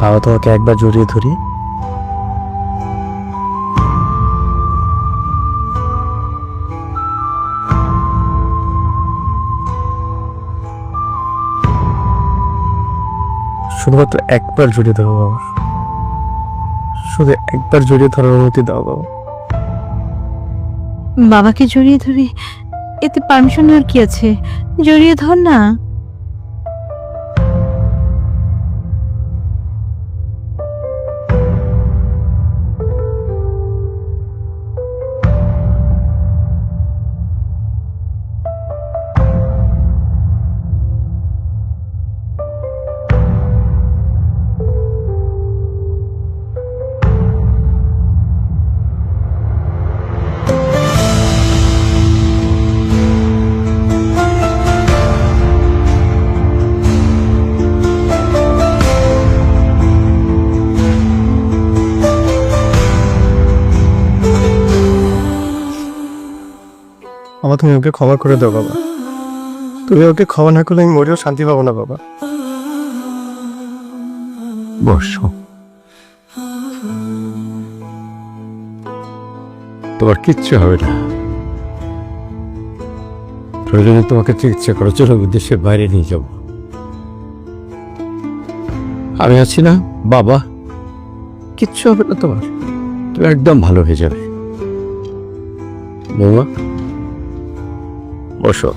বাবা তোমাকে একবার জড়িয়ে ধরি। শুধুমাত্র একবার জড়িয়ে ধরো বাবা, শুধু একবার জড়িয়ে ধরার অনুমতি দাও বাবা। বাবাকে জড়িয়ে ধরে এতে পারমিশন আর কি আছে? জড়িয়ে ধর না। আমার তুমি ওকে ক্ষমা করে দাও বাবা। তুমি ওকে ক্ষমা না করলে আমি মরেও শান্তি পাবো না বাবা। বসো। তোমার কিচ্ছু হবে না। প্রয়োজনে তোমাকে চিকিৎসা করো, চলো দেশের বাইরে নিয়ে যাব। আমি আছি না বাবা, কিচ্ছু হবে না তোমার, তুমি একদম ভালো হয়ে যাবে। বৌমা বসো,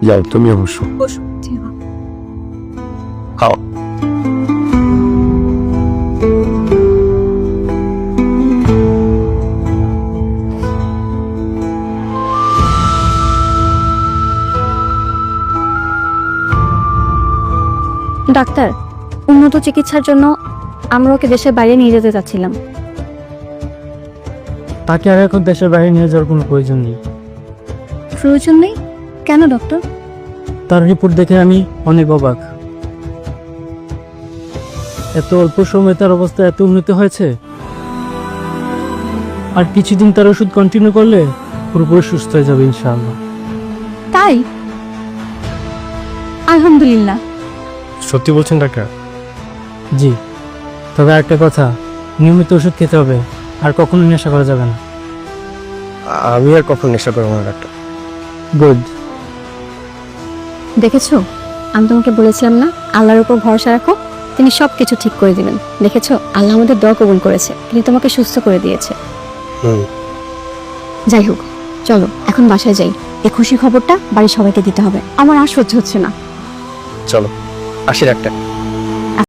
যাও তুমি বসো, খাও। ডাক্তার, উন্নত চিকিৎসার জন্য আমরা ওকে দেশের বাইরে নিয়ে যেতে চাচ্ছিলাম। তাকে আর এখন দেশের বাইরে নিয়ে যাওয়ার কোনো প্রয়োজন নেই। প্রয়োজন নেই কেন ডক্টর? তার রিপোর্ট দেখে আমি অনেক অবাক। এত অল্প সময়ে তার অবস্থা এত উন্নতি হয়েছে, আর কিছুদিন তার ওষুধ কন্টিনিউ করলে পুরোপুরি সুস্থ হয়ে যাবে ইনশাআল্লাহ। তাই? আলহামদুলিল্লাহ। সত্যি বলছেন ডাক্তার? জি, তবে একটা কথা, নিয়মিত ওষুধ খেতে হবে, আর কখনো নেশা করা যাবে না। আমি আর কখনো নেশা করবো না ডাক্তার। গুড। দেখেছো, আমি তোমাকে বলেছিলাম না আল্লাহর উপর ভরসা রাখো, তিনি সবকিছু ঠিক করে দিবেন। দেখেছো, আল্লাহ আমাদের দোয়া কবুল করেছে, তিনি তোমাকে সুস্থ করে দিয়েছে। যাই হোক, চলো এখন বাসায় যাই। এই খুশি খবরটা বাড়ির সবাইকে দিতে হবে, আমার আর সহ্য হচ্ছে না। চলো আসি ডাক্তার।